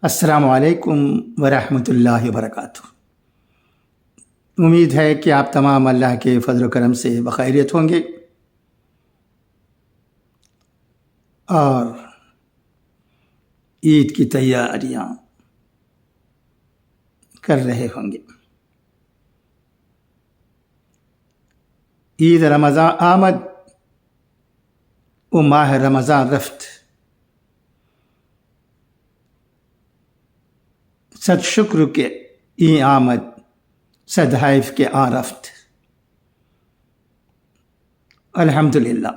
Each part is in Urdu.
السلام علیکم ورحمۃ اللہ وبرکاتہ۔ امید ہے کہ آپ تمام اللہ کے فضل و کرم سے بخیریت ہوں گے اور عید کی تیاریاں کر رہے ہوں گے۔ عید رمضان آمد و ماہ رمضان رفت، صد شکر کے ای آمد صد حیف کے آ رفت۔ الحمدللہ۔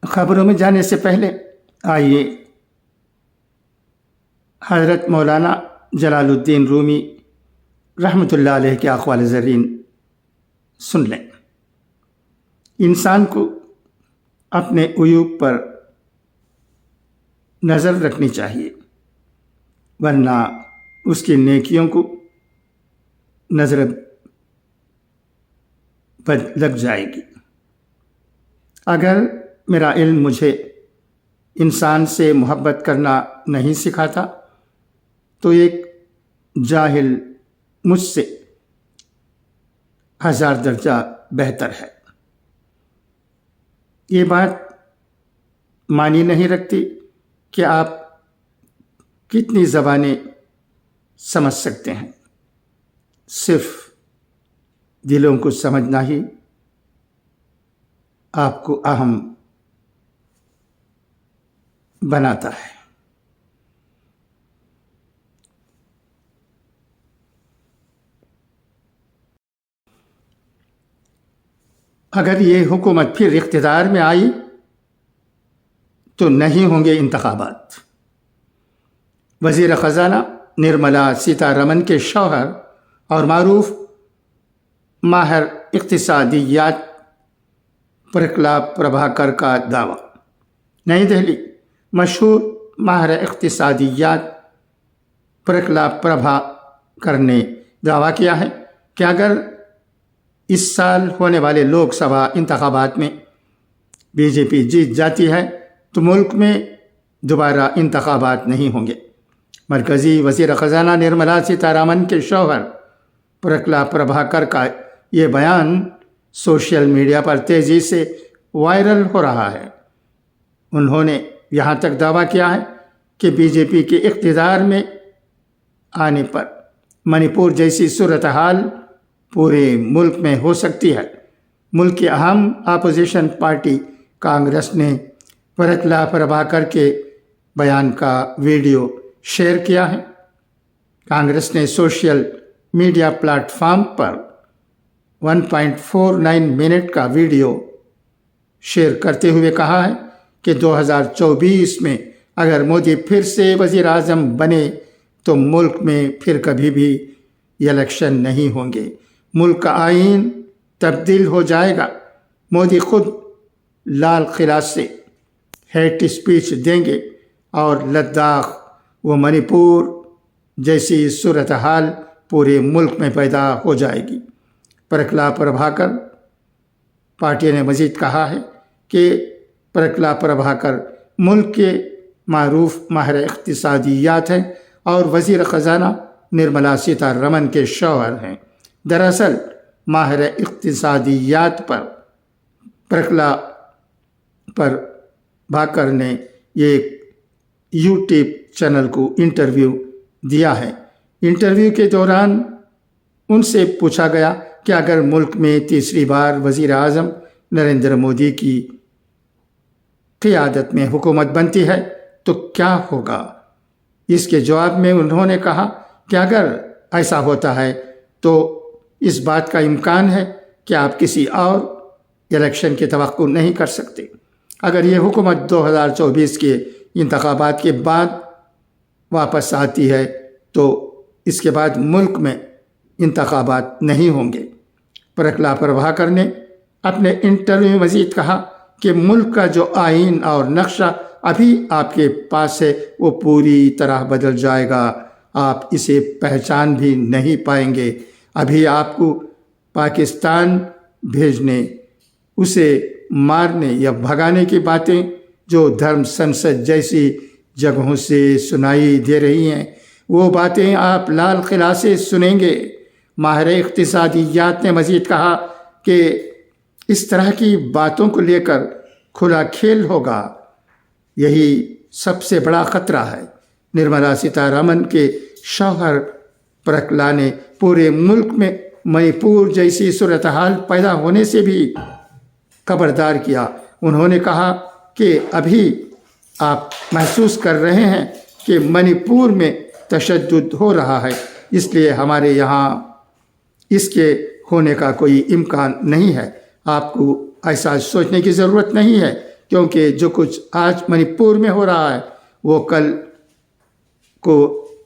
خبروں میں جانے سے پہلے آئیے حضرت مولانا جلال الدین رومی رحمۃ اللہ علیہ کے اقوال زرین سن لیں۔ انسان کو اپنے عیوب پر نظر رکھنی چاہیے، ورنہ اس کی نیکیوں کو نظر بد لگ جائے گی۔ اگر میرا علم مجھے انسان سے محبت کرنا نہیں سکھاتا تو ایک جاہل مجھ سے 1000 درجہ بہتر ہے۔ یہ بات معنی نہیں رکھتی کہ آپ کتنی زبانیں سمجھ سکتے ہیں، صرف دلوں کو سمجھنا ہی آپ کو اہم بناتا ہے۔ اگر یہ حکومت پھر اقتدار میں آئی تو نہیں ہوں گے انتخابات۔ وزیر خزانہ نرملا سیتارمن کے شوہر اور معروف ماہر اقتصادیات پرکلا پربھاکر کا دعویٰ۔ نئی دہلی۔ مشہور ماہر اقتصادیات پرکلا پربھاکر نے دعویٰ کیا ہے کہ اگر اس سال ہونے والے لوک سبھا انتخابات میں بی جے پی جیت جاتی ہے تو ملک میں دوبارہ انتخابات نہیں ہوں گے۔ مرکزی وزیر خزانہ نرملا سیتارمن کے شوہر پرکلا پربھاکر کا یہ بیان سوشل میڈیا پر تیزی سے وائرل ہو رہا ہے۔ انہوں نے یہاں تک دعویٰ کیا ہے کہ بی جے پی کے اقتدار میں آنے پر منی پور جیسی صورتحال پورے ملک میں ہو سکتی ہے۔ ملک کی اہم اپوزیشن پارٹی کانگریس نے پرکلا پربھاکر کے بیان کا ویڈیو شیئر کیا ہے۔ کانگریس نے سوشل میڈیا پلیٹ فارم پر 1.49 منٹ کا ویڈیو شیئر کرتے ہوئے کہا ہے کہ 2024 میں اگر مودی پھر سے وزیر اعظم بنے تو ملک میں پھر کبھی بھی الیکشن نہیں ہوں گے، ملک کا آئین تبدیل ہو جائے گا، مودی خود لال قلعہ سے ہیٹ اسپیچ دیں گے اور لداخ و منی پور جیسی صورتحال پورے ملک میں پیدا ہو جائے گی۔ پرکلا پربھاکر پارٹی نے مزید کہا ہے کہ پرکلا پربھاکر ملک کے معروف ماہر اقتصادیات ہیں اور وزیر خزانہ نرملا سیتارمن کے شوہر ہیں۔ دراصل ماہر اقتصادیات پر پرکلا پربھاکر نے ایک یوٹیوب چینل کو انٹرویو دیا ہے۔ انٹرویو کے دوران ان سے پوچھا گیا کہ اگر ملک میں تیسری بار وزیر اعظم نریندر مودی کی قیادت میں حکومت بنتی ہے تو کیا ہوگا؟ اس کے جواب میں انہوں نے کہا کہ اگر ایسا ہوتا ہے تو اس بات کا امکان ہے کہ آپ کسی اور الیکشن کی توقع نہیں کر سکتے۔ اگر یہ حکومت 2024 کے انتخابات کے بعد واپس آتی ہے تو اس کے بعد ملک میں انتخابات نہیں ہوں گے۔ پرکلا پربھاکر نے اپنے انٹرویو میں مزید کہا کہ ملک کا جو آئین اور نقشہ ابھی آپ کے پاس ہے وہ پوری طرح بدل جائے گا، آپ اسے پہچان بھی نہیں پائیں گے۔ ابھی آپ کو پاکستان بھیجنے، اسے مارنے یا بھگانے کی باتیں جو دھرم سنسد جیسی جگہوں سے سنائی دے رہی ہیں وہ باتیں آپ لال قلعہ سے سنیں گے۔ ماہر اقتصادیات نے مزید کہا کہ اس طرح کی باتوں کو لے کر کھلا کھیل ہوگا، یہی سب سے بڑا خطرہ ہے۔ نرملا سیتارمن کے شوہر پرکلا نے پورے ملک میں منی پور جیسی صورتحال پیدا ہونے سے بھی خبردار کیا۔ انہوں نے کہا کہ ابھی آپ محسوس کر رہے ہیں کہ منی پور میں تشدد ہو رہا ہے، اس لیے ہمارے یہاں اس کے ہونے کا کوئی امکان نہیں ہے۔ آپ کو ایسا سوچنے کی ضرورت نہیں ہے، کیونکہ جو کچھ آج منی پور میں ہو رہا ہے وہ کل کو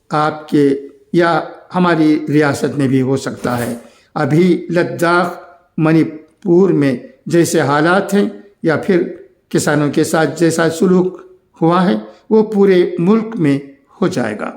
آپ کے یا ہماری ریاست میں بھی ہو سکتا ہے۔ ابھی لداخ منی پور میں جیسے حالات ہیں یا پھر کسانوں کے ساتھ جیسا سلوک ہوا ہے وہ پورے ملک میں ہو جائے گا۔